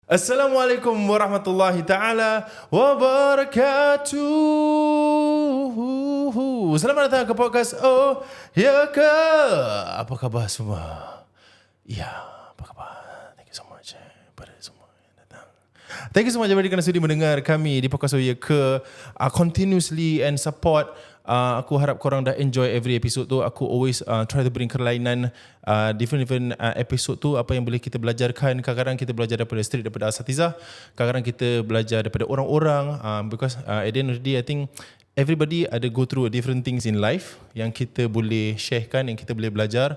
Assalamualaikum warahmatullahi taala wabarakatuh. Selamat datang ke podcast Oh Ya Ke. Apa khabar semua? Ya, apa khabar? Thank you so much pada semua yang datang. Thank you so much kerana sudi mendengar kami di podcast Oh Ya Ke continuously and support. Aku harap korang dah enjoy every episode tu. Aku always try to bring kelainan different episode tu. Apa yang boleh kita belajarkan. Kadang-kadang kita belajar daripada asatizah, kadang-kadang kita belajar daripada orang-orang, because at the end of the day I think everybody ada go through different things in life yang kita boleh sharekan, yang kita boleh belajar.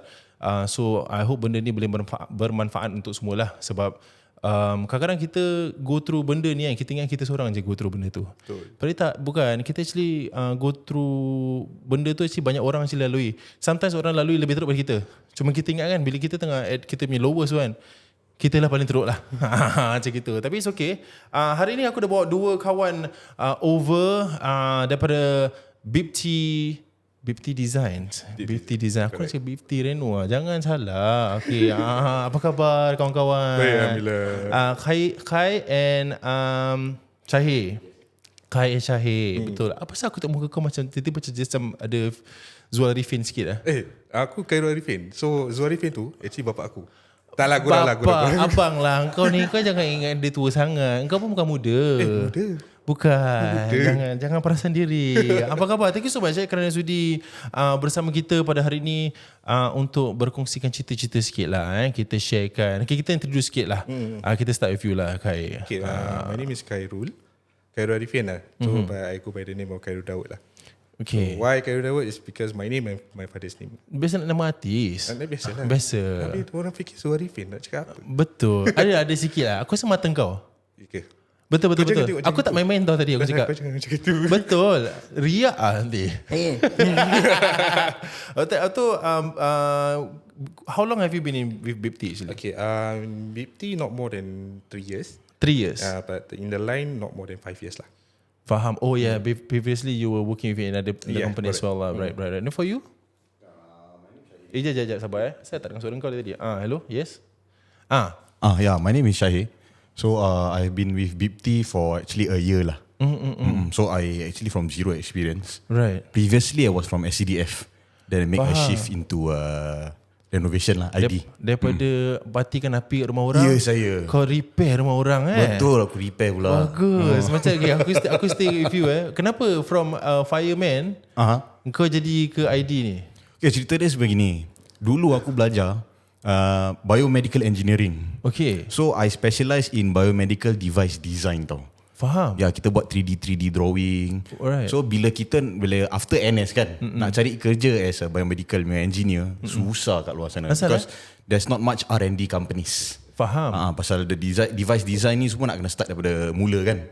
So I hope benda ni boleh bermanfaat untuk semualah. Sebab kadang-kadang kita go through benda ni kan, kita ingat kita seorang je go through benda tu. Padahal tak, bukan. Kita actually go through benda tu actually banyak orang actually lalui. Sometimes orang lalui lebih teruk daripada kita. Cuma kita ingat kan, bila kita tengah at kita punya lowest kan, kita lah paling teruk lah. Macam gitu. Tapi it's okay. Hari ni aku dah bawa dua kawan over daripada Bipti Design. Bipti Design. Aku nak cakap Bipti Reno lah. Jangan salah. Okay. Apa khabar kawan-kawan? Baik, Alhamdulillah. Kai and Syahir. Kai and Syahir. Betul. Apa pasal aku tak muka kau macam tiba-tiba macam ada Zual Arifin sikit lah. Aku Khairul Arifin. So Zual Arifin tu actually bapak aku. Tak lah, gurau lah. Abang lah. Kau ni kau jangan ingat dia tua sangat. Kau pun bukan muda. Muda. Bukan. Jangan perasan diri. Apa khabar? Thank you so much kerana sudi bersama kita pada hari ini untuk berkongsikan cerita-cerita sikit lah. Kita sharekan. Okay, kita introduce sikit lah. Kita start with you lah, Kai. Okay, my name is Khairul Arifin lah. So I go by the name of Khairul Daud lah. Okay. So, why Khairul Daud is because my name and my father's name. Biasa nak nama artis. Biasa lah. Biasa. Tapi orang fikir Zual Arifin nak cakap apa? Betul. Ada sikit lah. Aku rasa mata kau. Okay. Betul. tengok Aku tak main-main tau tadi aku cakap. Kau jangan macam itu. Betul. Riak lah nanti. How long have you been with Bipti actually? Okay, Bipti not more than 3 years. 3 years. But in the line not more than 5 years lah. Faham. Oh yeah, previously you were working with another company as well lah. Right. And for you? Sekejap, sabar Saya tak dengar suara kau tadi. Hello, yes? Yeah, my name is Syahir. So I've been with Bipti for actually a year lah. So I actually from zero experience. Right. Previously I was from SCDF. Then I make a shift into renovation lah, ID. Daripada batikan api kat rumah orang. Ya, saya. Kau repair rumah orang Betul, aku repair pula. Bagus. Macam aku stay with you Kenapa from fireman kau jadi ke ID ni? Okay, cerita dia sebegini. Dulu aku belajar biomedical engineering. Okay. So I specialize in biomedical device design tau. Faham. Ya, kita buat 3D drawing. Alright. So bila after NS kan, nak cari kerja as a biomedical engineer, susah kat luar sana. Asal, because there's not much R&D companies. Faham. Pasal the device design ni semua nak kena start daripada mula kan.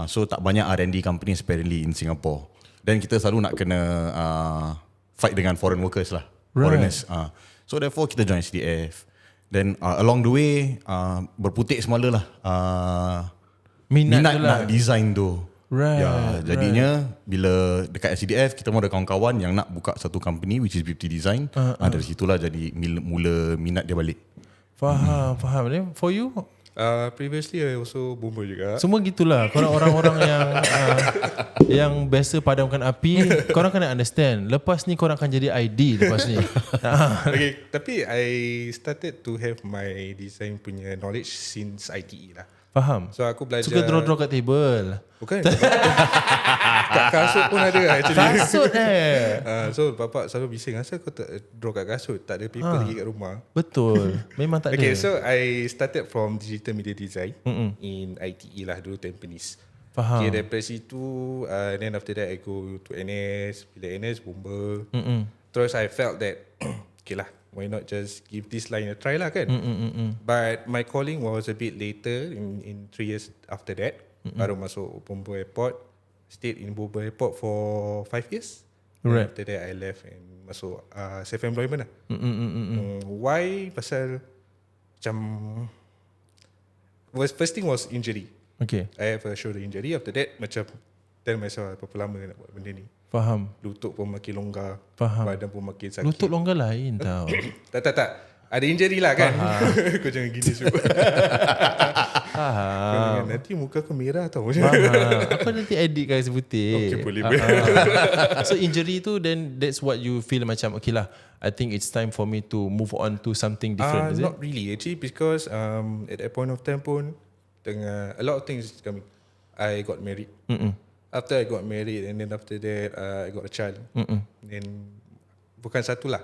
So tak banyak R&D companies apparently in Singapore. Dan kita selalu nak kena fight dengan foreign workers lah. Right. Foreigners. So therefore kita join SDF. Then along the way berputik semula lah minat nak design tu. Right. Ya, jadinya bila dekat SDF kita mau ada kawan-kawan yang nak buka satu company which is Bipti Design. Dari situlah jadi mula minat dia balik. Faham. Then for you? Previously I also bomber juga. Semua gitulah. Korang orang-orang yang biasa padamkan api, korang kena understand. Lepas ni korang akan jadi ID lepas ni. Okay, tapi I started to have my design punya knowledge since ITE lah. Faham. So aku belajar. Suka draw kat table. Bukan. Kat kasut pun ada actually. Kasut So bapak selalu bising, asal kau tak draw kat kasut? Tak ada paper lagi kat rumah. Betul. Memang tak ada. Okay, so I started from digital media design in ITE lah dulu, Tampines. Faham. Okay, daripada situ then after that I go to NS. Bila NS bomber. Terus I felt that okay lah, why not just give this line a try lah kan. But my calling was a bit later in 3 years after that. Baru masuk Bomber Airport. Stayed in Bomber Airport for 5 years. Right. After that I left and masuk self-employment lah. Why? Pasal macam first thing was injury. Okay. I have a shoulder injury. After that macam tell myself berapa lama nak buat benda ni. Faham. Lutut pun makin longgar. Faham. Badan pun makin sakit. Lutut longgar lain tau. Tak. Ada injury lah kan. Kau jangan gini semua. Faham. Nanti muka aku merah tau. Faham. Aku nanti edit guys putih. Okay, boleh. So injury tu, then that's what you feel macam okay lah, I think it's time for me to move on to something different, is it? Not really actually, because at that point of time pun a lot of things coming. I got married. After I got married, and then after that I got a child. Then bukan satu lah.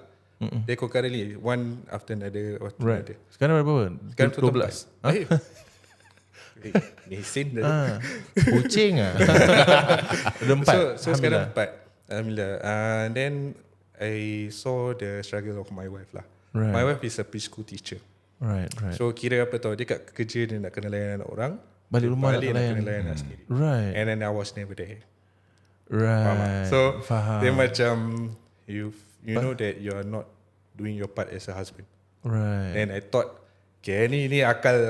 They concurrently one after another. Right. Sekarang berapa? Sekarang 12. Mesin dah. Kucing ah. Ada 4. So sekarang 4. Alhamdulillah. Then I saw the struggle of my wife lah. Right. My wife is a preschool teacher. Right. So kira apa tau, dia kat kerja dia nak kena layan anak orang, Balik rumah nak balik nak layan. kena layan anak sendiri. Right. And then I was never there. Right. So faham. dia macam you know that you are not doing your part as a husband. Right. Then I thought, okay, ni akal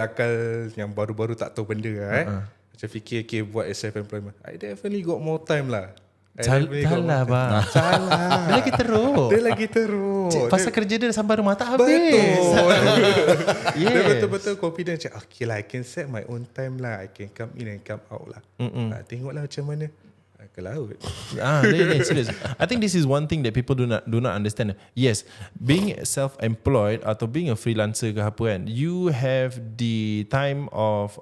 yang baru-baru tak tahu benda lah. Macam fikir, okay, buat as self-employment. I definitely got more time lah. Salah bang. Salah. Dia lagi teruk. Dia lagi teruk. Pasal kerja dia sampai rumah tak habis. Betul. Yes. Dia betul-betul confident macam, okay lah, I can set my own time lah. I can come in and come out lah. Tengoklah macam mana. Ke laut. Serious. I think this is one thing that people do not understand. Yes, being self-employed atau being a freelancer ke apa kan, you have the time of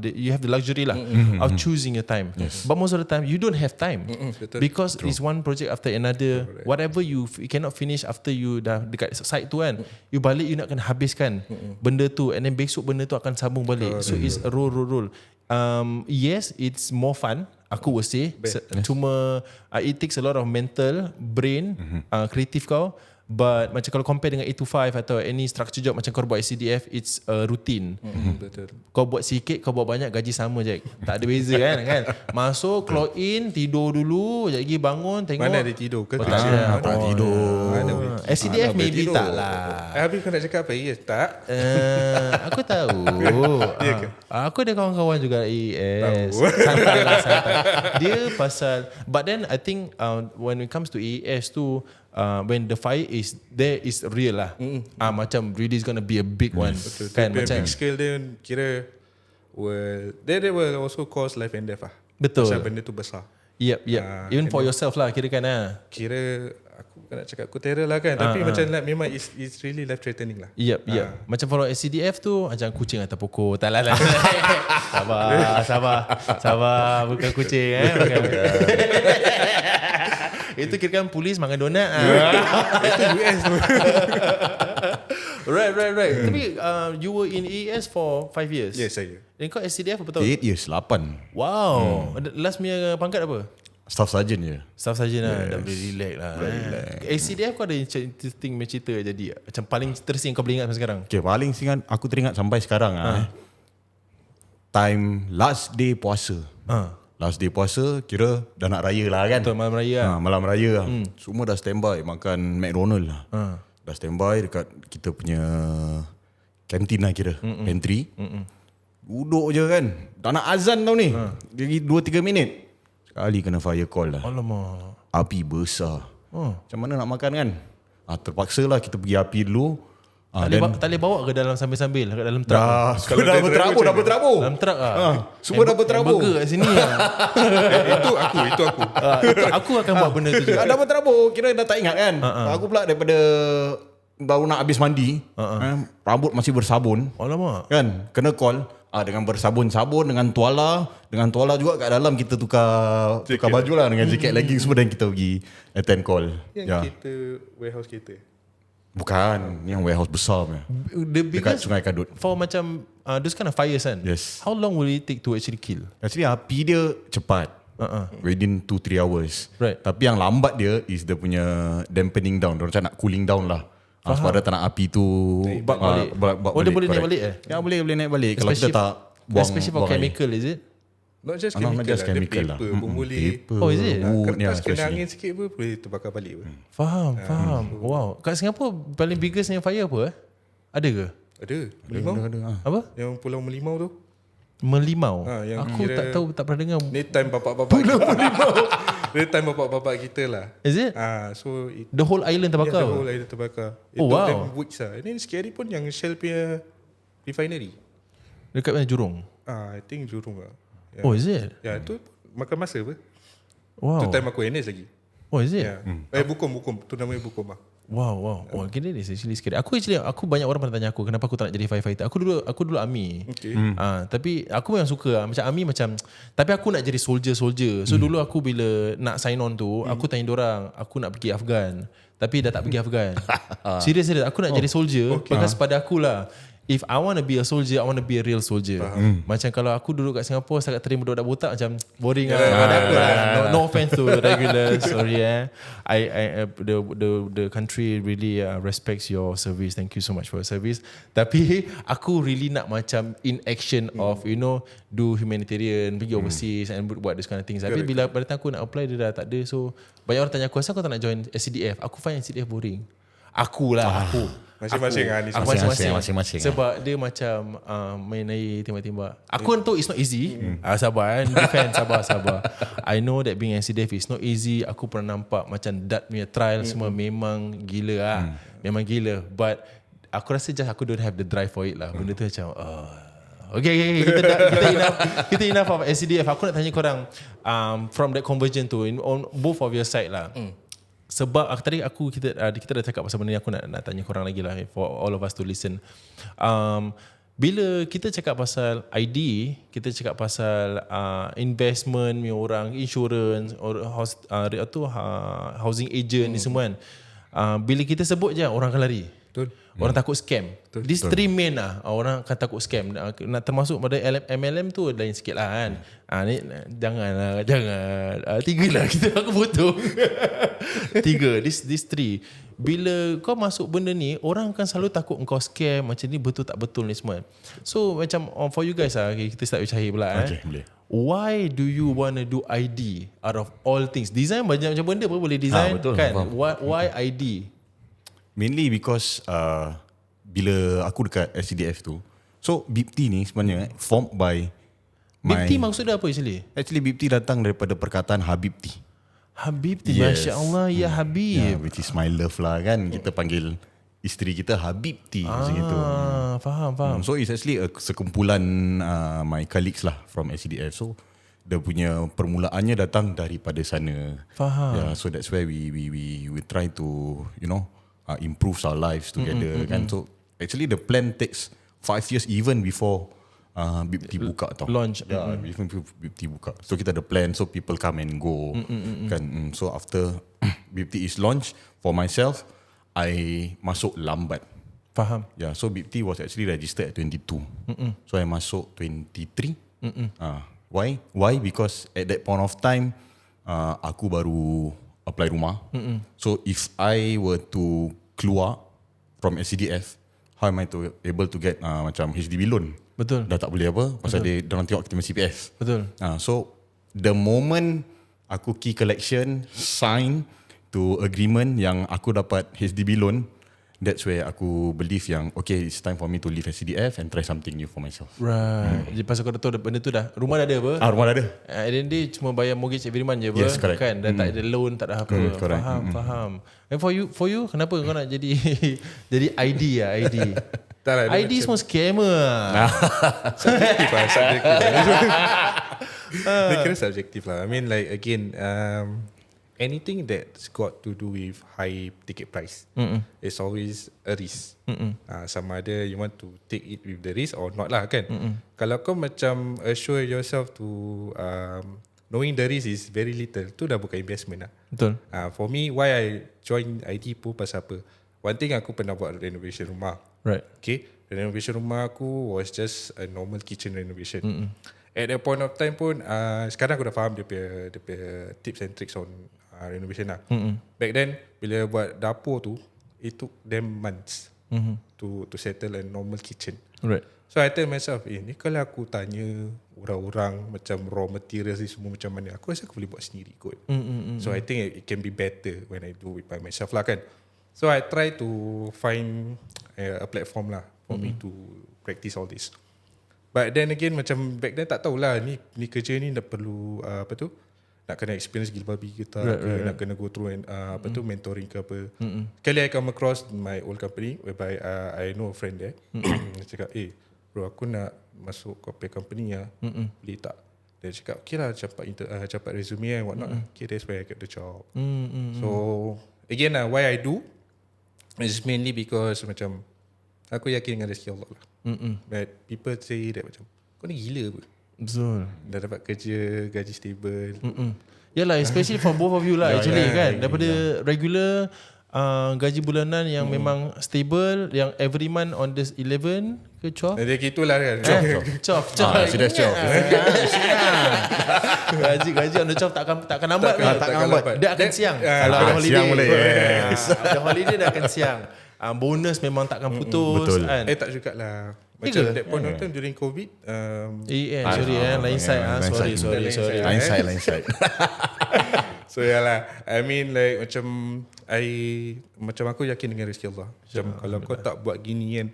you have the luxury lah of choosing your time. Yes. But most of the time you don't have time because it's one project after another. Correct. Whatever you cannot finish after you dah dekat site tu kan, you balik you nak kena habiskan benda tu, and then besok benda tu akan sambung balik. So it's a roll. Yes, it's more fun, aku would say. Cuma it takes a lot of mental, brain, kreatif kau. But macam kalau compare dengan 8 to 5 atau any structure job macam kau buat SCDF, it's a routine. Betul. Kau buat sikit, kau buat banyak, gaji sama je. Tak ada beza kan? Masuk, clock in, tidur dulu, sekejap lagi bangun, tengok. Mana ada tidur? Tak ada. Tak tidur. SCDF Mana maybe tidur? tak lah. Habis kau nak cakap apa? Yes, tak. Aku tahu. Aku ada kawan-kawan juga AES. Tahu. Santai. Dia pasal, but then I think when it comes to AES tu, when the fire is there is real lah. Macam really is gonna be a big one. Kan Big macam scale dia kira they will also cause life and death lah. betul. Pasal benda tu besar. Yep. Even for yourself lah kira kan Kira aku bukan nak cakap aku terror lah kan, tapi macam like, memang it's really life threatening lah. Yep. Macam follow SCDF tu macam kucing atas pokok. Tak lah. Sabar. Bukan kucing bukan. Itu kira kan polis makan donat. Itu US tu. Right. Tapi you were in AES for 5 years. Yes, saya. Dan kau SCDF berapa tahun? 8 years, 8. Wow. Last punya pangkat apa? Staff sergeant je. Staff saja lah. Dah boleh relax lah. SCDF kau ada interesting cerita jadi macam paling tersing kau boleh ingat sampai sekarang? Okay, paling singan aku teringat sampai sekarang time last day puasa. Last day puasa kira dah nak raya lah kan. Betul, malam raya. Malam raya lah. Semua dah standby makan McDonald lah. Dah standby dekat kita punya kantin lah kira. Pantry. Duduk je kan. Dah nak azan tau ni. Lagi 2-3 minit. Sekali kena fire call lah. Alamak. Api besar. Macam mana nak makan kan? Terpaksa lah kita pergi api dulu. Tak boleh bawa ke dalam sambil-sambil kat dalam truk? Kalau dah berterabur. Dalam truk Semua dah berterabur. Burger kat sini Itu aku. Aku akan buat benda tu juga. Dah berterabur. Kira dah tak ingat kan. Aku pula daripada baru nak habis mandi. Rambut masih bersabun. Alamak. Kan? Kena call. Dengan bersabun-sabun, dengan tuala juga kat dalam kita tukar baju lah dengan jaket lagi semua, dan kita pergi attend call. Yang kita warehouse kita. Bukan, ni yang warehouse besar punya. The Dekat biggest Sungai Kadut. for macam those kind of fires kan. Yes. How long will it take to actually kill? Actually api dia cepat. Within 2-3 hours. Right. Tapi yang lambat dia is dia punya dampening down. Dia macam nak cooling down lah. Sebab dia tak nak api tu balik. Dia boleh naik balik Ya, boleh naik balik. Kalau kita tak buang. Especially for chemical, is it? Not just Not chemical, just chemical lah. lah. Paper pun boleh. Paper, Oh, is it? wood ni Kertas kena especially. angin sikit pun boleh terbakar balik pun. Faham. Wow. Kat Singapura paling biggest yang fire apa Ada ke? Ada. Melimau. Apa? Yang Pulau Melimau tu. Melimau. Yang Aku kira- tak tahu, tak pernah dengar. Ni time bapak-bapak kita. Ni time bapak-bapak kita lah. Is it? So The whole island terbakar. the whole island terbakar. It Oh, took wow. them weeks lah. And then scary pun yang Shell punya refinery. Dekat mana, Jurong? I think Jurong lah. Yeah. Oh, is it? Ya, itu makan masa apa? Wow. Tu time aku NS lagi. Oh, is it? Ya. Bukom. Tu namanya Bukom lah. Wow. Oh, kira ni actually scary. Aku banyak orang pernah tanya aku kenapa aku tak nak jadi firefighter. Aku dulu army. Okay. Tapi aku memang suka macam army macam, tapi aku nak jadi soldier. So dulu aku bila nak sign on tu, aku tanya dorang, aku nak pergi Afghan. Tapi dah tak pergi Afghan. Serius aku nak jadi soldier because pada aku lah, if I want to be a soldier, I want to be a real soldier. Macam kalau aku duduk kat Singapore setakat terima budak botak macam boring lah. Pada aku lah. No offense to the regulars. Sorry the country really respects your service. Thank you so much for your service. Tapi aku really nak macam in action of do humanitarian, pergi overseas and buat this kind of things. Tapi bila pada time aku nak apply dia dah tak ada. So banyak orang tanya aku, asal kau tak nak join SCDF? Aku find SCDF boring. Aku. Masing-masing. Sebab dia macam main air tembak-tembak. Aku tahu it's not easy. Sabar defend sabar. I know that being SCDF is not easy. Aku pernah nampak macam dat punya trial semua memang gila lah. Memang gila. But aku rasa just aku don't have the drive for it lah. Benda tu macam Okay. Kita enough of SCDF. Aku nak tanya korang from that conversion tu on both of your side lah. Sebab tadi kita dah cakap pasal benda ni, aku nak tanya korang lagi lah for all of us to listen. Bila kita cakap pasal ID, kita cakap pasal investment punya orang, insurance or housing agent ni semua kan. Bila kita sebut je orang akan lari. Betul. Orang takut scam. These three main lah orang akan takut scam. Nak termasuk pada MLM tu lain sikit lah kan. Ni jangan. Tiga lah aku potong. Tiga. These three. Bila kau masuk benda ni, orang akan selalu takut kau scam. Macam ni betul tak betul ni semua. So macam for you guys lah, kita start with Syahir pula. Okay, boleh. Why do you want to do ID out of all things? Design banyak macam benda pun boleh design betul, kan. faham. Why ID? Mainly because bila aku dekat SCDF tu, so BIPT ni sebenarnya formed by BIPT maksud dia apa actually? Actually BIPT datang daripada perkataan Habibti. Habibti, Yes. Masya Allah, ya Habib. Yeah, which is my love lah kan. Kita panggil isteri kita Habibti macam itu. Faham. So it's actually a sekumpulan my colleagues lah from SCDF. So dia punya permulaannya datang daripada sana. Faham. Yeah, so that's where we try to improve our lives together kan. So actually the plan takes 5 years even before BIPT buka tau. Launch. Yeah, even before BIPT buka. So kita ada plan, so people come and go kan. So after BIPT is launched, for myself I masuk lambat. Faham. Yeah, so BIPT was actually registered at 22. So I masuk 23. Why? Because at that point of time aku baru apply rumah. So if I were to keluar from SCDF, how am I able to get macam HDB loan? Betul. Dah tak boleh apa pasal dia orang tengok kita punya CPF. Betul. So the moment aku key collection sign to agreement yang aku dapat HDB loan, that's where aku believe yang okay, it's time for me to leave SCDF and try something new for myself. Right. Jadi pasal kau tahu benda tu dah, rumah dah ada apa? Rumah dah ada. And then dia cuma bayar mortgage every month je apa? Yes, correct. Kan? Dan tak ada loan, tak ada apa. Correct. Faham. And for you, kenapa kau nak jadi jadi ID lah, ID? Tak lah, dia ID macam- semua scammer lah. Subjektif. Dia kira subjektif lah. I mean like again, anything that's got to do with high ticket price, it's always a risk. Sama ada you want to take it with the risk or not lah kan. Kalau kau macam assure yourself to knowing the risk is very little, tu dah bukan investment lah. Betul. For me, why I join IT pun pasal apa? One thing, aku pernah buat renovation rumah. Right. Okay, renovation rumah aku was just a normal kitchen renovation. At that point of time pun, sekarang aku dah faham dia punya tips and tricks on renovation lah. Back then, bila buat dapur tu, it took them months to settle a normal kitchen. Right. So I tell myself, ni kalau aku tanya orang-orang macam raw materials ni semua macam mana, aku rasa aku boleh buat sendiri kot. So I think it can be better when I do it by myself lah kan. So I try to find a platform lah for me to practice all this. But then again, macam back then tak tahulah ni kerja ni nak perlu apa tu, nak kena experience gila babi ke tak, nak kena go through mentoring ke apa. Sekali I come across my old company whereby I know a friend there. Dia cakap, bro aku nak masuk corporate company ya, boleh tak? Dia cakap okay lah, capat resume and whatnot. Okay, that's where I get the job. So again lah, why I do is mainly because macam aku yakin dengan rezeki Allah lah. But people say that macam kau ni gila apa? Betul. Dah dapat kerja, gaji stable. Yalah, especially for both of you lah actually kan. Daripada regular gaji bulanan yang memang stable, yang every month on the 11 ke 12? Dia gitulah kan. Sudah 12. Gaji on the 12 takkan lambat ni. Takkan lambat. Dia akan siang. Kalau ada holiday. Siang boleh. Yes. Ada holiday dia akan siang. Bonus memang takkan putus. Betul. Kan? Tak jugalah. Macam that point of time during COVID. Lain side. Sorry. Lain side. So yalah, I mean like macam aku yakin dengan rezeki Allah. Macam kalau kau tak buat gini kan,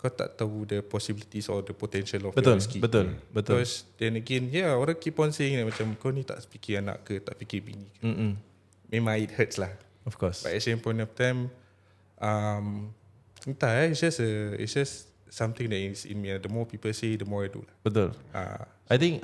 kau tak tahu the possibilities or the potential of your rezeki. Betul. Because then again, orang keep on saying macam kau ni tak fikir anak ke, tak fikir bini ke. Memang it hurts lah. Of course. But at the same point of time, entah it's just something that is in me. The more people say, the more I do lah. Betul. I think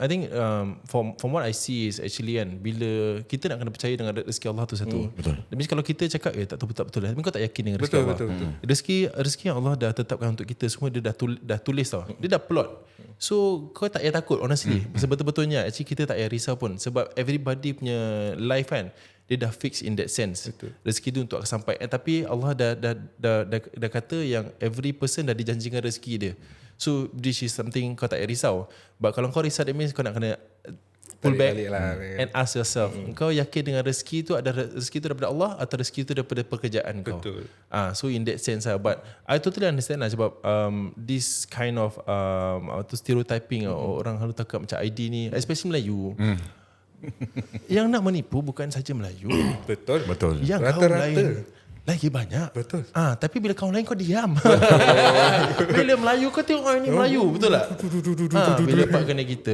from what I see is actually kan, bila kita nak kena percaya dengan rezeki Allah tu satu. Betul. Tapi kalau kita cakap tak tahu betul lah, tapi kau tak yakin dengan rezeki Allah. Betul. Rezeki yang Allah dah tetapkan untuk kita semua, dia dah tulis tau. Dia dah plot. So kau tak payah takut honestly. Sebetul-betulnya actually kita tak payah risau pun, sebab everybody punya life kan, dia dah fix in that sense. Betul. Rezeki tu untuk sampai. Tapi Allah dah kata yang every person dah dijanjikan rezeki dia. So this is something kau tak payah risau. But kalau kau risau, that means kau nak kena pull back lah, and ask yourself, kau yakin dengan rezeki tu, ada rezeki tu daripada Allah atau rezeki tu daripada pekerjaan kau? Betul. So in that sense but I totally understand lah, sebab this kind of stereotyping orang selalu takut macam ID ni, especially Melayu. Yang nak menipu bukan saja Melayu. Betul. Yang kaum lain lagi banyak. Betul. Tapi bila kaum lain kau diam. Bila Melayu kau tengok ini Melayu, betul tak? Bila part kena kita,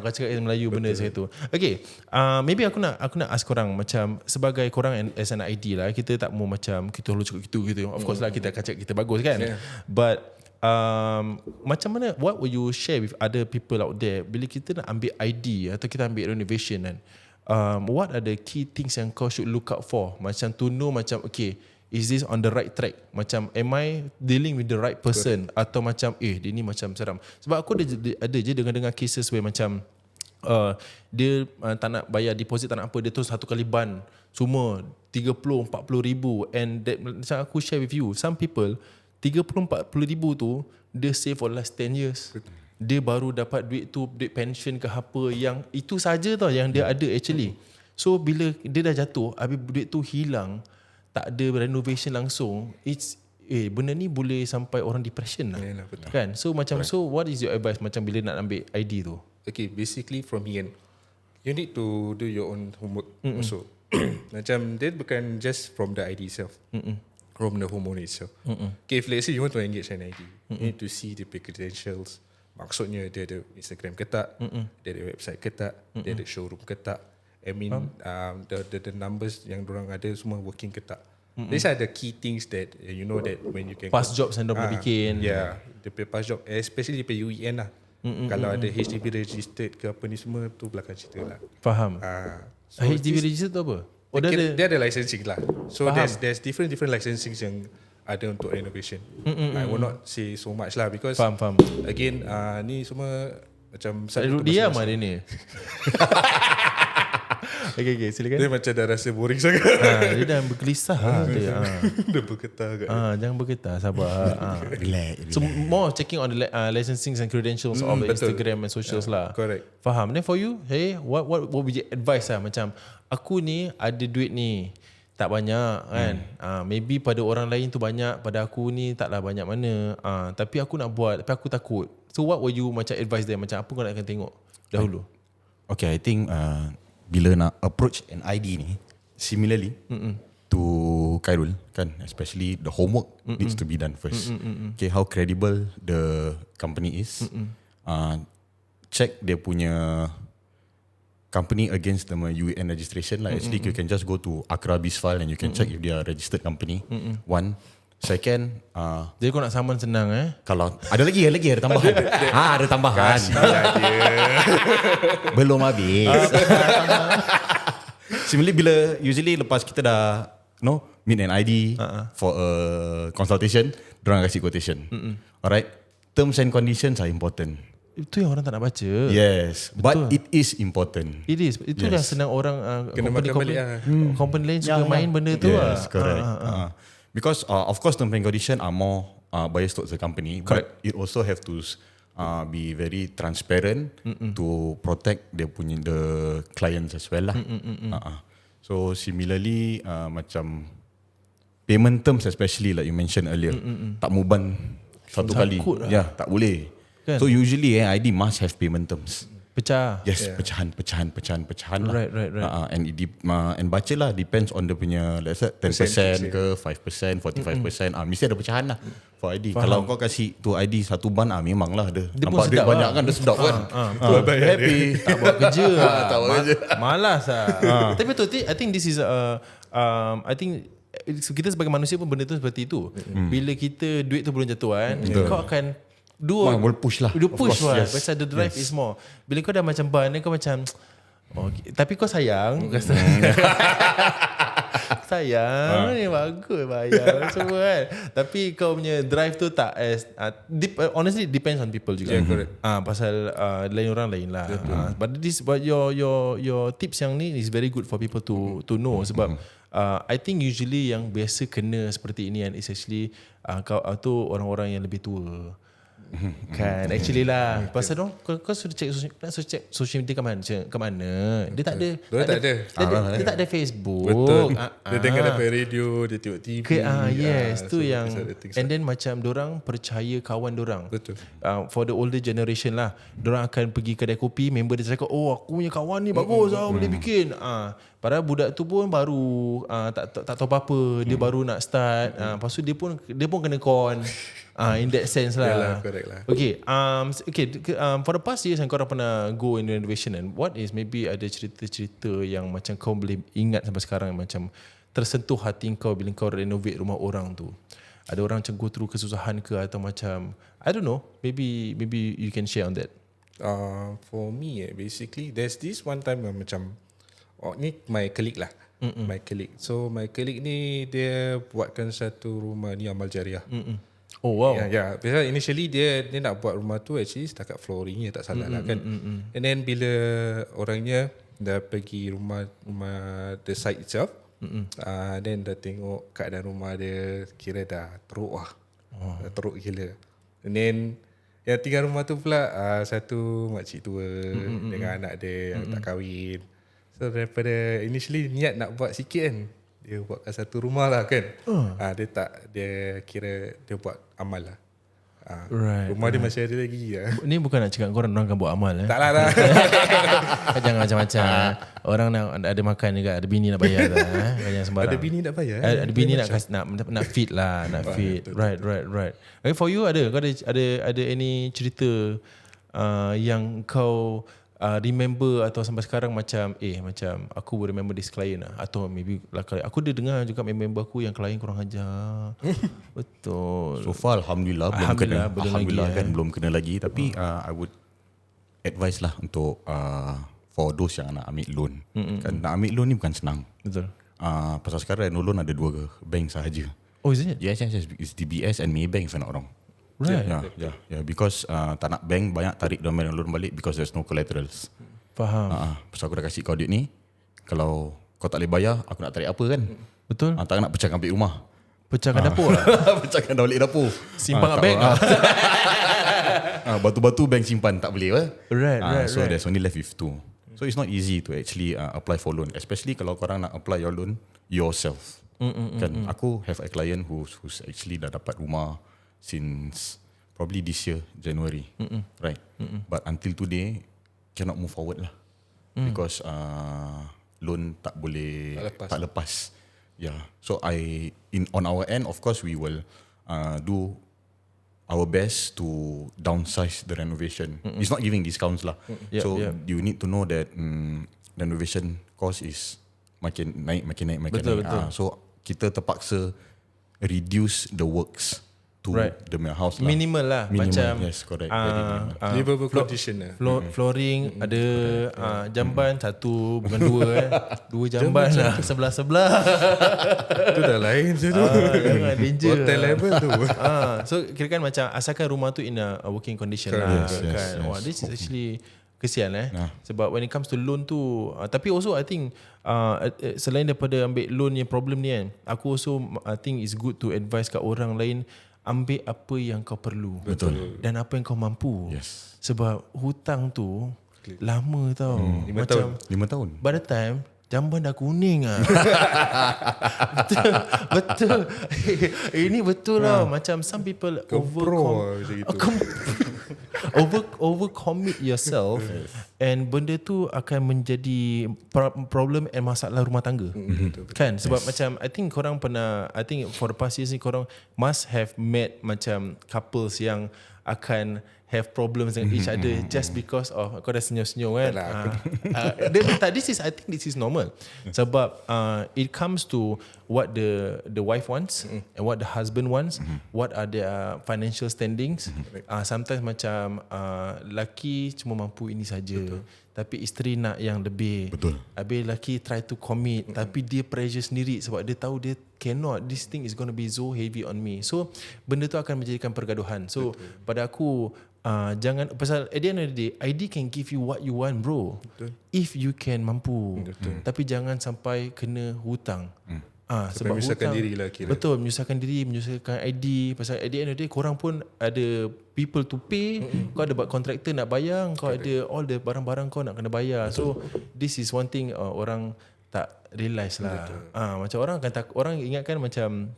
kau cakap Melayu benda saya tu. Okay, maybe aku nak ask korang, macam sebagai korang as an ID lah, kita tak mau macam kita lalu cakap gitu. Of course lah kita akan cakap kita bagus kan. But macam mana, what will you share with other people out there bila kita nak ambil ID atau kita ambil renovation kan? What are the key things yang kau should look out for? Macam to know macam okay, is this on the right track? Macam am I dealing with the right person? Atau macam dia ni macam seram. Sebab aku ada je dengar cases where macam dia tak nak bayar deposit, tak nak apa, dia terus satu kali ban semua 30-40 ribu. And that, macam aku share with you, some people 30-40 ribu tu dia save for last 10 years. Dia baru dapat duit tu, duit pension ke apa, yang itu saja tau yang dia ada actually. So bila dia dah jatuh, habis duit tu hilang, tak ada renovation langsung, it's benda ni boleh sampai orang depression lah. Yalah, betul. Kan? So macam so what is your advice macam bila nak ambil ID tu? Okay, basically from here you need to do your own homework also. Macam dia bukan just from the ID itself. From the homeowner itself. Okay, if let's say you want to engage an ID, you need to see the credentials. Maksudnya dia ada Instagram ke tak, dia ada website ke tak, dia ada showroom ke tak, I mean the numbers yang diorang ada semua working ke tak. These are the key things that you know that when you can Past jobs yang diorang bikin. Yeah, dia punya past job, especially dia punya UEN lah. Kalau ada HDB registered ke apa ni semua, tu belakang cerita lah. Faham. So HDB register tu apa? dia ada licensing lah. So there's different licensing yang ada untuk renovation. I will not say so much lah because Faham. Again ni semua macam Tak duduk diam lah dia ni. Okay, silakan. dia macam dah rasa boring sangat. Dia dah bergelisah dia. Dia bergetar kat. Jangan bergetar, sabar. Relax. So more checking on the licensing and credentials of the betul. Instagram and socials lah. Correct. Faham. Then for you, hey, what would be advice lah, macam aku ni ada duit ni tak banyak kan. Maybe pada orang lain tu banyak, pada aku ni taklah banyak mana. Tapi aku nak buat, tapi aku takut. So what will you macam advise them, macam apa kau nak akan tengok dahulu? Okay, I think bila nak approach an ID ni, similarly to Khairul kan, especially the homework needs to be done first. Okay, how credible the company is. Check dia punya company against the UEN registration lah. Actually, you can just go to Akra Bizfile and you can check if they are registered company. One. Second, Jadi kau nak saman senang kalau ada lagi ada tambahan. Ada tambahan. Belum habis. Similarly usually lepas kita dah meet an ID for a consultation, dorang kasih quotation. Alright. Terms and conditions are important. Itu yang orang tak nak baca. Yes, but it is important. It is. Itulah senang orang Kena makan balik company lain suka main benda tu Yes, correct. Because of course terms and conditions are more biased towards the company, but it also have to be very transparent to protect the clients as well lah. So similarly macam payment terms especially like you mentioned earlier, tak muban satu kali. Lah. Ya, tak boleh. Kan? So usually ID must have payment terms. Pecah. Yes, pecahan lah. Right. And baca lah depends on dia punya let's say 10% ke 5%, 45%. Mesti ada pecahan lah for ID. Kalau kau kasih tu ID satu ban memang lah dia. Dia pun Nampak duit sedap banyak lah. kan, dia sedap kan. Happy. Tak buat kerja. Tak buat kerja. Malas lah. Tapi betul, I think this is I think kita sebagai manusia pun benda tu seperti itu. Bila kita duit tu belum jatuh kan, kau akan Boleh push lah. Dia push lah. Yes. Pasal the drive is more. Bila kau dah macam ban, kau macam tapi kau sayang. Sayang ni bagus bayar semua kan. Tapi kau punya drive tu tak as honestly depends on people juga. Correct. Pasal lain orang lain lah. But your tips yang ni is very good for people to know sebab I think usually yang biasa kena seperti ini kan is actually kau tu orang-orang yang lebih tua. Kan actually lah pasal kau sudah check social media ke mana dia tak ada dia tak ada Facebook. Betul. Dia dengar dapat radio, dia tengok TV. Yes tu so yang and then macam dorang percaya kawan dorang. Betul. For the older generation lah, dorang akan pergi kedai kopi, member dia cakap aku punya kawan ni bagus boleh bikin. Padahal budak tu pun baru tak tahu apa-apa, dia baru nak start. Lepas tu dia pun kena con. In that sense lah. Yalah, correct lah. Okay, for the past years yang korang pernah go in renovation, and what is maybe ada cerita-cerita yang macam kau boleh ingat sampai sekarang yang macam tersentuh hati kau bila kau renovate rumah orang tu? Ada orang macam go through kesusahan ke atau macam I don't know, maybe you can share on that. For me basically there's this one time yang macam ni my colleague lah. My colleague. So my colleague ni dia buatkan satu rumah ni amal jariah. Oh wow. Ya, yeah. Initially dia nak buat rumah tu actually setakat flooring je tak salah lah kan. And then bila orangnya dah pergi rumah the site itself, then dah tengok keadaan rumah dia kira dah teruk lah. Dah teruk gila. And then yang tinggal rumah tu pula satu makcik tua dengan anak dia yang tak kahwin. So daripada initially niat nak buat sikit kan, dia buatkan satu rumah lah kan. Dia kira dia buat amal lah. Rumah dia masih ada lagi lah. Ni bukan nak cakap korang akan buat amal Tak lah. Jangan macam-macam. Orang nak ada makan juga, ada bini nak bayar lah. Jangan sembarang. Ada bini nak bayar. Ada bini nak feed lah, nak feed. Right. Okay, for you ada any cerita yang kau remember atau sampai sekarang macam aku remember this client lah, atau maybe aku dengar juga member aku yang klien kurang ajar. Betul. So far Alhamdulillah belum kena lagi. Tapi I would advise lah untuk for those yang nak ambil loan. Kan nak ambil loan ni bukan senang. Betul. Pasal sekarang loan ada 2 bank sahaja. Oh is it? Yes, it's DBS and Maybank if I'm not wrong. Right. Yeah, because tak nak bank banyak tarik domain loan balik because there's no collaterals. Faham. Pasal aku dah kasih kau duit ni, kalau kau tak boleh bayar, aku nak tarik apa kan? Betul. Tak nak pecahkan ambil rumah. Pecahkan dapur lah. Pecahkan balik dapur. Simpan kat bank lah. Batu-batu bank simpan tak boleh lah. Right. So there's only left with 2. So it's not easy to actually apply for loan, especially kalau korang nak apply your loan yourself. Kan aku have a client who's actually dah dapat rumah since probably this year January, right? But until today cannot move forward lah because loan tak boleh tak lepas. Yeah. So on our end, of course we will do our best to downsize the renovation. It's not giving discounts lah. You need to know that renovation cost is makin naik. Betul. So kita terpaksa reduce the works to Right. the house lah. Minimal lah. Minimal, Macam yes, correct. Very minimal. Livable condition lah. Flooring ada, jamban satu bukan dua dua jamban lah sebelah-sebelah. Itu dah lain tu. Jangan danger. Hotel level tu. So kira kan macam asalkan rumah tu in a working condition lah. Yes, Kan. yes, Wah, this is actually kesian sebab when it comes to loan tu tapi also I think selain daripada ambil loan yang problem ni kan, aku also I think it's good to advise kat orang lain, ambil apa yang kau perlu. Betul. Dan apa yang kau mampu. Yes. Sebab hutang tu lama tau. 5 Macam 5 tahun. by the time jamban dah kuning ah. betul. Ini betul lah. Macam some people Pro macam gitu. over commit yourself and benda tu akan menjadi problem and masalah rumah tangga. Kan? Sebab macam I think for the past years ni korang must have met macam couples yang akan have problems dengan each other just because of kau dah senyum-senyum kan. I think this is normal. Sebab it comes to what the wife wants and what the husband wants, what are their financial standings. Sometimes macam lelaki cuma mampu ini saja. Tapi isteri nak yang lebih. Betul. Habis lelaki try to commit tapi dia pressure sendiri sebab dia tahu dia cannot, this thing is going to be so heavy on me. So benda tu akan menjadikan pergaduhan. So pada aku jangan, pasal at the end of the day ID can give you what you want bro. If you can mampu. Tapi jangan sampai kena hutang. Sebab menyusahkan hutang, diri lah kira. Betul, menyusahkan diri, menyusahkan ID. Pasal at the end of the day korang pun ada people to pay. Kau ada kontraktor nak bayar, kau ada all the barang-barang kau nak kena bayar. So this is one thing orang tak realise lah. Macam orang akan orang ingatkan macam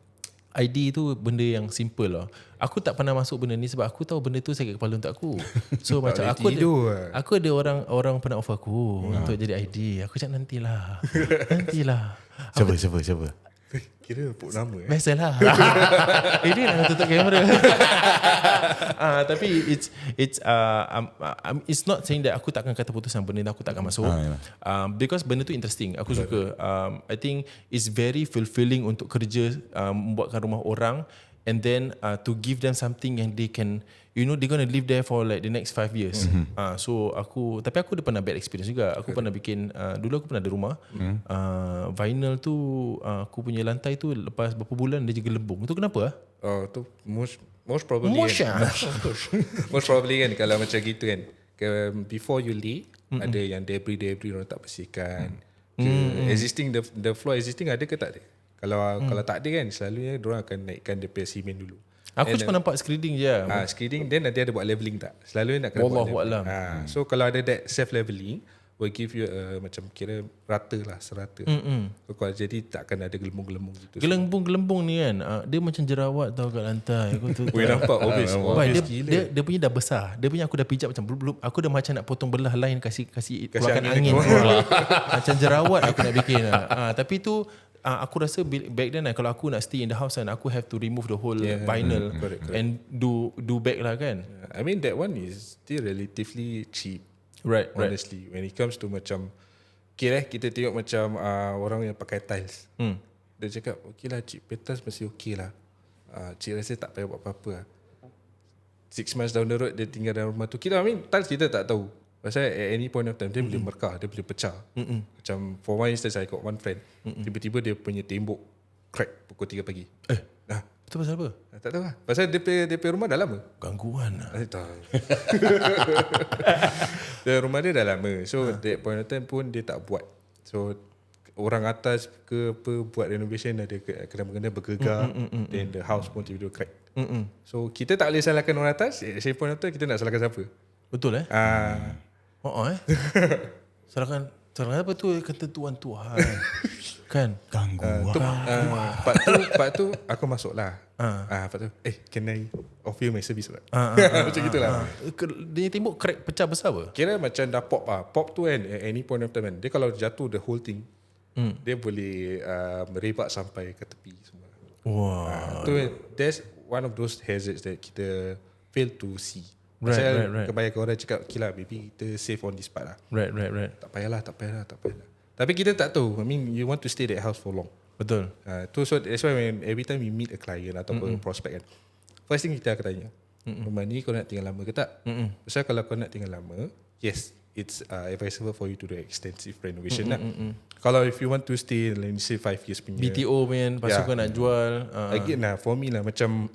ID tu benda yang simple lah. Aku tak pernah masuk benda ni sebab aku tahu benda tu sakit kepala untuk aku. So macam aku ada orang pernah offer aku untuk jadi ID. Aku cakap nantilah. Siapa? Kira put nama Biasalah. Ini nak tutup kamera. Tapi it's not saying that aku takkan kata putusan benda ni aku takkan masuk. Because benda tu interesting. Aku suka. I think it's very fulfilling untuk kerja membuatkan rumah orang and then to give them something yang they can, they're gonna live there for like the next 5 years. So tapi aku dah pernah bad experience juga. Aku pernah bikin, dulu aku pernah ada rumah, vinyl tu, aku punya lantai tu lepas berapa bulan dia gelembung. Itu kenapa? Tu most probably kan. Most probably kan kalau macam gitu kan, before you lay ada yang debris orang tak bersihkan. Existing the floor existing ada ke tak ada? Kalau tak ada kan, selalunya diorang akan naikkan dia punya simen dulu. Aku cuma nampak screening je. Screening, then nanti ada buat leveling tak? Selalunya nak kena buat leveling. So kalau ada that self leveling, will give you macam kira rata lah, serata. Jadi tak akan ada gelembung-gelembung gitu. Gelembung-gelembung ni kan, dia macam jerawat tau kat lantai. Aku tu nampak obvious dia punya dah besar. Dia punya aku dah pijak macam blub. Aku dah macam nak potong belah lain kasih keluarkan angin. Macam jerawat aku nak bikin. Tapi tu aku rasa back then kalau aku nak stay in the house kan, aku have to remove the whole vinyl correct. And do back lah kan. I mean that one is still relatively cheap. Right. Honestly, when it comes to macam kita tengok macam orang yang pakai tiles. Dia cakap okay lah cik, tiles masih okay lah. Cik rasa tak payah buat apa-apa lah. 6 months down the road dia tinggal dalam rumah tu. Tiles kita tak tahu. Pasal at any point of time dia boleh merkah, dia boleh pecah. Macam for one instance I got one friend, tiba-tiba dia punya tembok crack pukul 3 pagi. Itu pasal apa? Tak tahu lah. Pasal dia punya rumah dah lama. Gangguan lah. Dia rumah dia dah lama. So that point of time pun dia tak buat. So orang atas ke apa buat renovation ada kena bergegar, then the house pun tiba-tiba crack. So kita tak boleh salahkan orang atas. At the point of time kita nak salahkan siapa? Betul Salahkan apa tu ketentuan Tuhan. Kan? Gangguan. Part tu aku masuk lah. Part tu can I offer my service tak? Macam gitulah. Dia tembok crack pecah besar apa? Kira macam dah pop pop tu kan, at any point of time kan, dia kalau jatuh the whole thing, dia boleh merebak sampai ke tepi semua. That's one of those hazards that kita fail to see. Right. Kebanyakan orang cakap okay lah, maybe kita save on this part lah. Right. Tak payahlah. Tapi kita tak tahu. I mean, you want to stay that house for long. Betul. So that's why when every time we meet a client ataupun prospect kan, first thing kita akan tanya, rumah ni kau nak tinggal lama ke tak? Pasal kalau kau nak tinggal lama, yes, it's advisable for you to do extensive renovation lah. Kalau if you want to stay, let's say 5 years punya BTO man, lepas tu kau nak jual. again lah, for me lah macam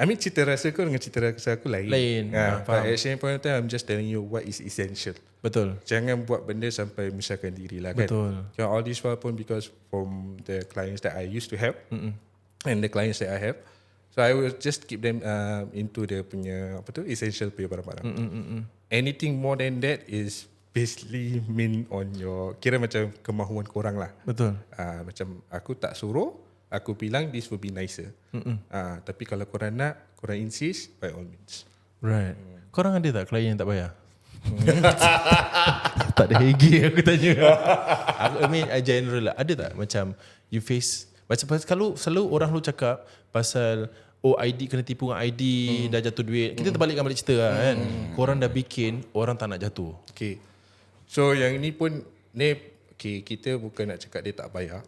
I mean cita rasa kau dengan cita rasa aku lain. But at the same point of time, I'm just telling you what is essential. Betul. Jangan buat benda sampai menyusahkan diri lah kan. Betul. All this while pun because from the clients that I used to have and the clients that I have, so I will just keep them into the punya essential punya barang-barang. Anything more than that is basically mean on your, kira macam kemahuan korang lah. Betul. Macam aku tak suruh, aku bilang this will be nicer. Tapi kalau korang nak, korang insist, by all means. Right. Korang ada tak klien yang tak bayar? Tak ada hegi aku tanya. I mean general lah. Ada tak macam you face, macam kalau selalu orang lu cakap pasal ID kena tipu dengan ID, dah jatuh duit. Kita terbalikkan balik cerita lah kan. Korang dah bikin orang tak nak jatuh. Okay. So yang ni pun ni kita bukan nak cakap dia tak bayar.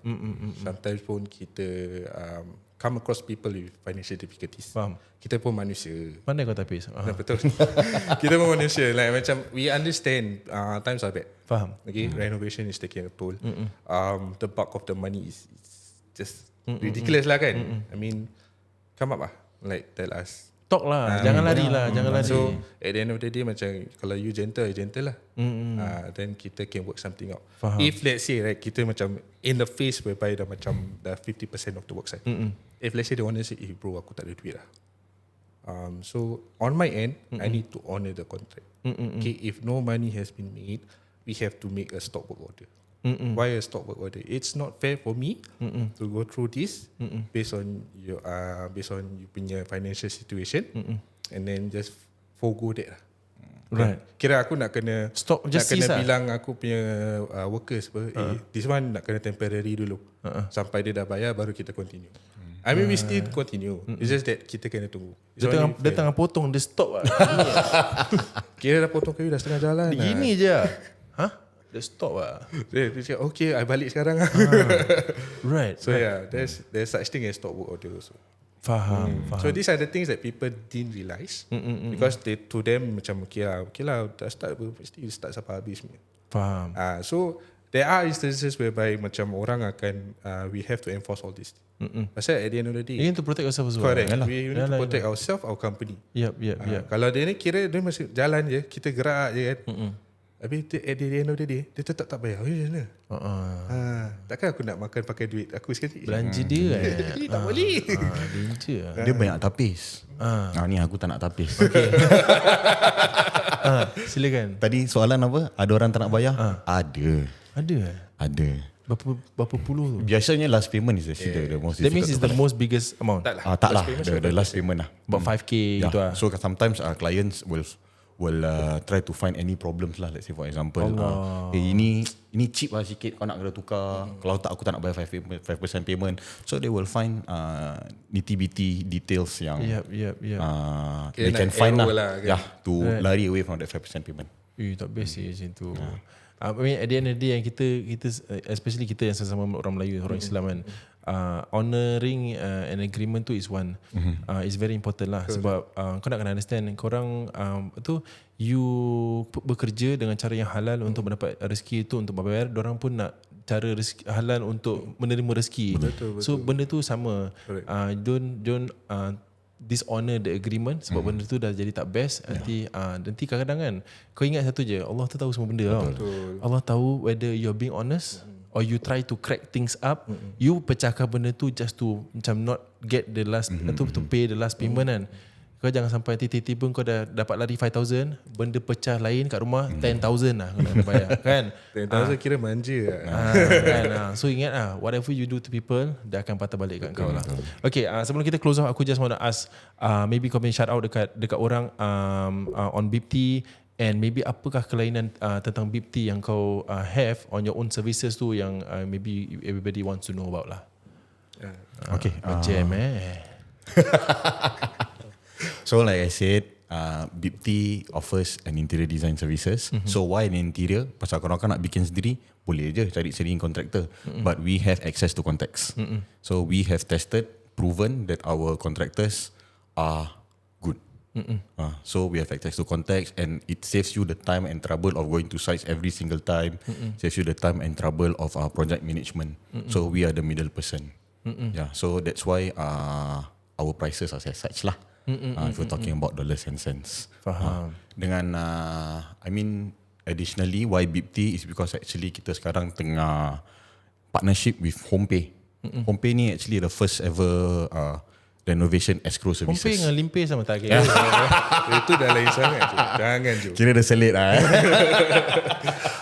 Sometimes pun kita come across people with financial difficulties. Faham. Kita pun manusia. Pandai kau tapis. Betul. Kita pun manusia. Like macam we understand times are bad. Faham. Okay, renovation is taking a toll. The bulk of the money is just ridiculous lah kan. I mean, come up lah. Like tell us. Talk lah. Jangan lari lah. Jangan lari. So at the end of the day macam kalau you gentle lah. Then kita can work something out. Faham. If let's say right, kita macam in the phase whereby dah macam dah 50% of the work side. If let's say they want to say, bro aku tak ada duit lah. So on my end, I need to honor the contract. Okay, if no money has been made, we have to make a stop work order. Why a stop work order? It's not fair for me to go through this based on your punya financial situation and then just forgo that lah. Right. Kira aku nak kena Stop, nak just kena cease bilang aku punya workers this one nak kena temporary dulu sampai dia dah bayar baru kita continue. I mean we still continue. It's just that kita kena tunggu. Dia tengah potong, dia stop lah. Kira dah potong kayu dah setengah jalan. Gini je. Dia stop lah. Dia cakap okay I balik sekarang. Right. So yeah, there's such thing as stop work order also. Faham. So these are the things that people didn't realize because to them macam okay lah dah start mesti start sampai habis punya. Faham. So there are instances whereby macam orang akan we have to enforce all this. Pasal at the end of the day, You need to protect yourself as well. correct. We need to protect ourselves, our company. Yep. Kalau dia ni kira dia masih jalan je, kita gerak je kan. Habis at the end of the day, dia tetap tak bayar. Macam mana? Takkan aku nak makan pakai duit aku sekali. Belanja dia Tak boleh. Danger. Dia banyak tapis. Ni aku tak nak tapis. Silakan. Tadi soalan apa? Ada orang tak nak bayar? Ada. Ada. Berapa puluh tu? Biasanya last payment is actually the most That means it's difficult. the most biggest amount. Tak lah. Tak lah. The last payment lah. About 5k gitu lah. So sometimes clients will try to find any problems lah. Let's say for example, ini cheap lah sikit, kau nak kena tukar. Kalau tak aku tak nak bayar 5% payment. So they will find nitty-bitty details yang they can find lah, kan? to lari away from that 5% payment. Tak best macam tu. I mean at the end of the day yang kita especially kita yang sama-sama orang Melayu, orang Islam kan, honouring an agreement tu is one. Is very important lah. Sebab kau nak kena understand korang tu you bekerja dengan cara yang halal untuk mendapat rezeki tu untuk bayar, dorang pun nak cara rezeki halal untuk menerima rezeki. Betul. So benda tu sama. Don't dishonor the agreement sebab benda tu dah jadi tak best. Nanti kadang-kadang kan kau ingat satu je, Allah tu tahu semua benda. Allah tahu whether you're being honest or you try to crack things up. You pecahkan benda tu just to macam not get the last to pay the last payment kan. Kau jangan sampai tiba-tiba kau dah dapat lari 5,000, benda pecah lain kat rumah 10,000 lah kau nak bayar kan. 10,000 kira manja lah. Kan? So ingat lah, whatever you do to people, dia akan patah balik kat kau lah. Okay, sebelum kita close off, aku just want to ask, maybe kau boleh shout out dekat orang on BIPT, and maybe apakah kelainan tentang BIPT yang kau have on your own services tu yang maybe everybody wants to know about lah. Okay. Macam So like I said, BIP offers an interior design services. So why an interior? Pasal korang nak bikin sendiri, boleh je cari sendiri contractor. But we have access to contacts. So we have tested, proven that our contractors are good. So we have access to contacts, and it saves you the time and trouble of going to sites every single time. Saves you the time and trouble of project management. So we are the middle person. Yeah, so that's why our prices are as such lah. If we're talking about dollars and cents. Faham. Dengan I mean additionally why BIP is because actually kita sekarang tengah partnership with HomePay. HomePay ni actually the first ever renovation escrow services. Homepay dengan limpeh sama tak kira. Itu dah lain sangat je. Jangan je. Kira dah selit lah.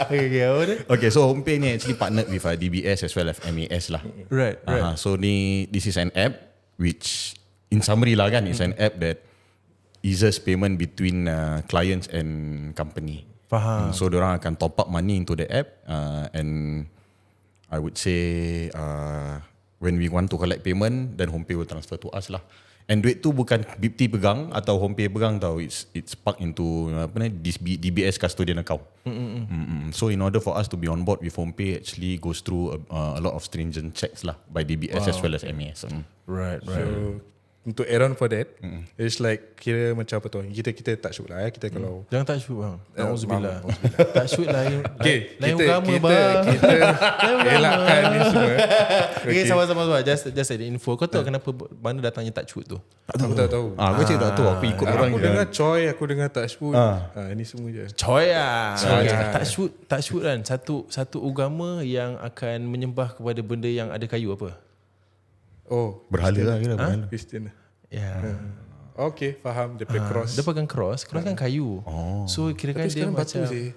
Okay, apa dia? Okay, so HomePay ni actually partnered with DBS as well as MAS lah. Right. So this is an app which in summary lah kan, it's an app that eases payment between clients and company. Faham. So diorang akan top up money into the app and I would say when we want to collect payment, then HomePay will transfer to us lah. And duit tu bukan BIP pegang atau HomePay pegang tau. It's parked into this DBS custodian account. So in order for us to be on board with HomePay, actually goes through a lot of stringent checks lah by DBS as well as MAS. Right. So untuk add on for that, it's like kira macam apa tu, kita tak shoot lah kita kalau Jangan tak shoot bang. Nauzubillah. Tak shoot lah. okay, Lain agama bang. kita elakkan ni semua. Okay, sama-sama. Just ada info. Kau tahu kenapa mana datangnya tak shoot tu? Aku tak tahu. Aku cakap tak tahu. Aku ikut orang Aku je. dengar Choi, aku dengar tak shoot. Ini semua je. Coy lah. Okay. Tak shoot kan. Satu agama yang akan menyembah kepada benda yang ada kayu apa? Oh, Berhala lah kira berhala. Christian. Ya. Okay, faham. Dia pakai cross. Dia pegang cross kan kayu. So kira kan Tapi dia sekarang batu macam sih.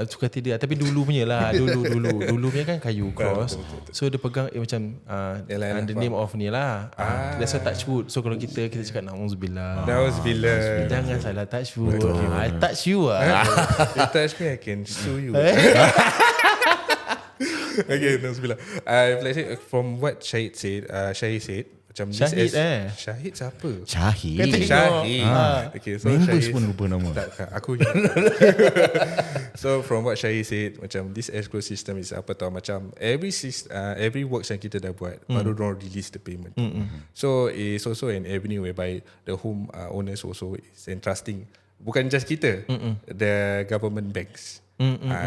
suka tidak, tapi dulu punya lah. Dulu punya kan kayu cross. So dia pegang macam Yalah, the name of ni lah. That's why touch wood. So kalau kita cakap nauzubillah. Nauzubillah. Jangan salah touch wood. I touch you lah. You touch me, I can sue you. Okay, nauzubillah. Let's say from what Syahid said, macam Syahid, Syahid siapa? Syahid. Kata Syahid. Okay, so Members Syahid, pun lupa nama. tak, aku je. So from what Syahid said, macam this escrow system is apa tau, macam every works yang kita dah buat baru dorang release the payment. So it's also an avenue whereby the home owners also is entrusting, bukan just kita, the government banks.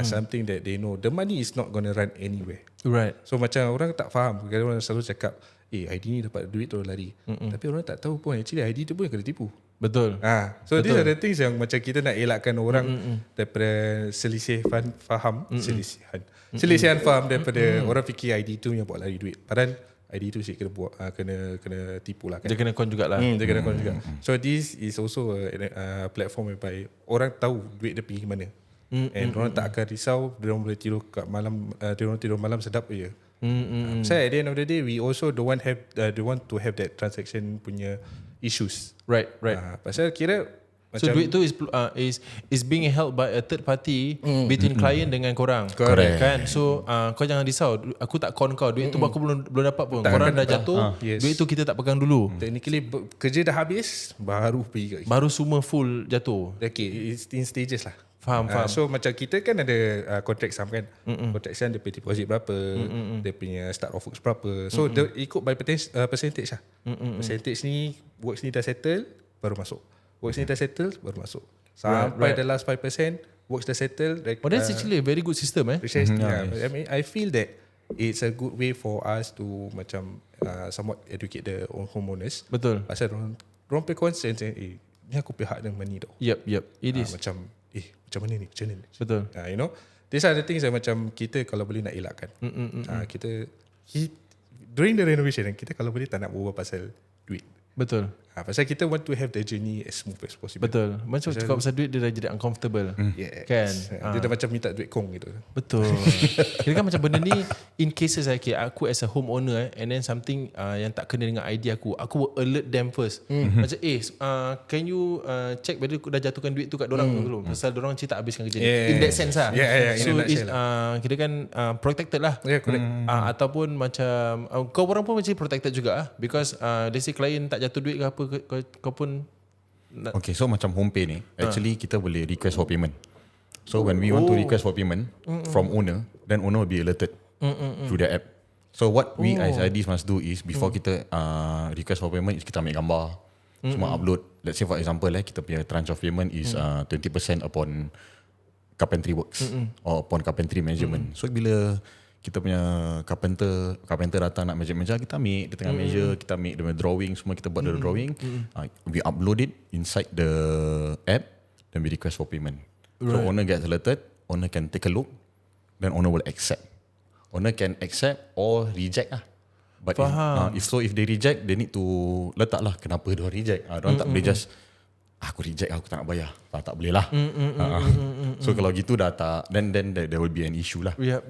Something that they know the money is not gonna run anywhere. Right. So macam orang tak faham, kadang orang selalu cakap ID ni dapat duit terus lari. Tapi orang tak tahu pun actually ID tu pun kena tipu. Betul. So these are the things yang macam kita nak elakkan orang daripada selisihan faham, selisihan faham daripada orang fikir ID tu yang buat lari duit. Padahal ID tu sih kena buat kena tipu lah kan. Dia kena con jugalah. Dia kena kon juga. So this is also a platform whereby orang tahu duit dia pergi mana. And orang tak akan risau, dia orang boleh tidur kat malam, dia orang tidur malam sedap je. So at the end of the day, we also don't want to have that transaction punya issues. Right. Pasal kira So macam duit tu is being held by a third party between client dengan korang. Correct. Kan? So kau jangan risau. Aku tak con kau. Duit tu aku belum dapat pun. Tak Korang akan dah jatuh. yes. Duit tu kita tak pegang dulu. technically kerja dah habis, baru pergi kat kita. Baru semua full jatuh. Okay, it's in stages lah. Faham. So macam kita kan ada contract sum kan. Contract sum dia punya deposit berapa, dia punya start of works berapa. So dia ikut by percentage lah. Percentage ni, works ni dah settle, baru masuk. Works ni dah settle, baru masuk. Sampai the last 5%, works dah settle. Oh, that's actually a very good system Precisely. I mean, I feel that it's a good way for us to macam somewhat educate the homeowners. Betul. Pasal orang pay concern, ni aku pay hak dengan money tau. Yep. It is. Macam mana ni? Macam mana ni? Betul. You know, these are the things yang macam kita kalau boleh nak elakkan. Kita during the renovation, kita kalau boleh tak nak berbual pasal duit. Betul. Pasal kita want to have the journey as smooth as possible. Betul. Macam cakap pasal duit dia dah jadi uncomfortable. Yes. Kan? Dia dah macam minta duit kong gitu. Betul. Kira kan macam benda ni in cases okay, aku as a homeowner and then something yang tak kena dengan idea aku will alert them first. Macam can you check whether aku dah jatuhkan duit tu kat dorang dulu. Pasal dorang cerita tak habiskan kerja ni. In that sense lah. Yeah, so is kira kan protected lah. Yeah, correct. Ataupun macam kau orang pun macam protected juga lah. Because they say client tak jatuh duit ke apa, kau pun Okay, so macam HomePay ni, actually kita boleh request for payment. So when we want to request for payment from owner, then owner will be alerted through the app. So what we as IDs must do is before kita request for payment is kita ambil gambar, semua upload. Let's say for example kita punya tranche of payment is 20% upon carpentry works or upon carpentry measurement. So bila kita punya carpenter datang nak measure, kita ambil dia tengah measure, kita ambil dia punya drawing, semua kita buat the drawing, we upload it inside the app, then we request for payment. So owner gets alerted, owner can take a look, then owner will accept. Owner can accept or reject lah. But if they reject, they need to letak lah kenapa dia reject. Diorang tak boleh just aku reject, aku tak nak bayar. Tak boleh lah. So kalau gitu dah tak, then there will be an issue lah. Yeah.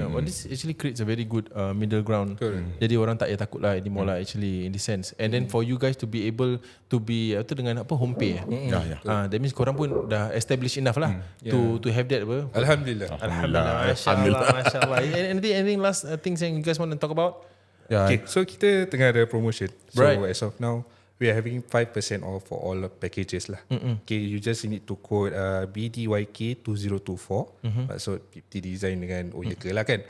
Well, this actually creates a very good middle ground. Jadi orang tak payah takut lah anymore lah actually in this sense. And then for you guys to be able to be dengan HomePay. That means korang pun dah established enough lah to have that apa. Alhamdulillah. Masya-Allah. Anything last things yang you guys want to talk about? Okay, so kita tengah ada promotion. So Right. as of now, we are having 5% off for all packages lah. Okay, you just need to code BDYK2024. So 50 design dengan Oyeka lah kan.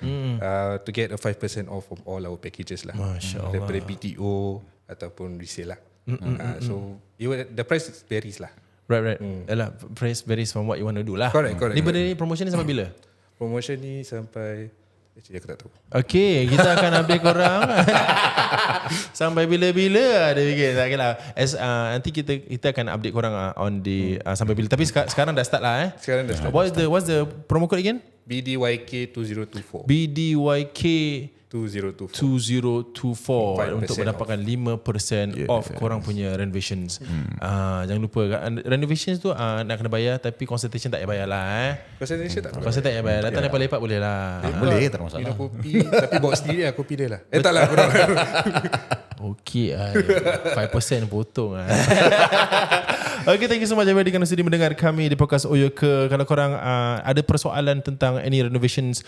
To get a 5% off from all our packages lah. Masya Allah. Daripada BTO ataupun resale lah. So the price varies lah. Right. Yalah, price varies from what you want to do lah. Correct. Ni benda ni promotion ni sampai bila? Promotion ni sampai actually aku tak tahu. Okay, kita akan update korang sampai bila-bila ada fikir. Tak kira nanti kita akan update korang on the sampai bila. Tapi sekarang dah start lah Sekarang dah start. What's the promo code again? BDYK2024. BDYK 2024 untuk mendapatkan 5% off korang punya renovations. Jangan lupa renovations tu nak kena bayar, tapi consultation tak payah bayar lah. Consultation tak Consultation tak payah bayar. Datang lepak-lepak boleh lah. Boleh, tak ada masalah. minum kopi. Tapi bawa sendiri lah kopi dia lah. Tak lah korang. Okey, 5% potong. Okay, thank you so much everybody kerana sudi mendengar kami di podcast Oyeka. Kalau korang ada persoalan tentang any renovations,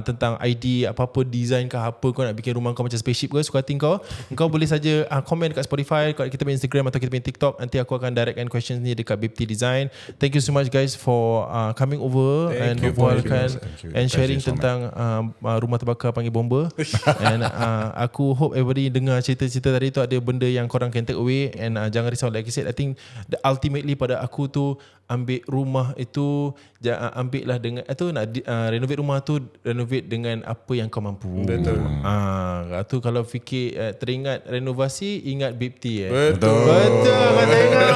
tentang ID, apa-apa design ke apa, kau nak bikin rumah kau macam spaceship ke, suka hati kau boleh saja komen dekat Spotify, kat kita punya Instagram atau kita punya TikTok. Nanti aku akan directkan questions ni dekat BIPT Design. Thank you so much guys for coming over and berbualkan and sharing tentang rumah terbakar panggil bomba. And aku hope everybody dengar cerita-cerita tadi tu ada benda yang korang can take away. And jangan risau, like I said, I think ultimately pada aku tu, ambil rumah itu ambil lah dengan renovate rumah tu, renovate dengan apa yang kau mampu. Betul. Tu kalau fikir teringat renovasi, ingat BIPT. Betul. Kau tengok.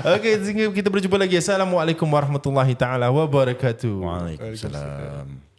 Okay, sehingga kita berjumpa lagi. Assalamualaikum warahmatullahi taala wabarakatuh. Waalaikumsalam.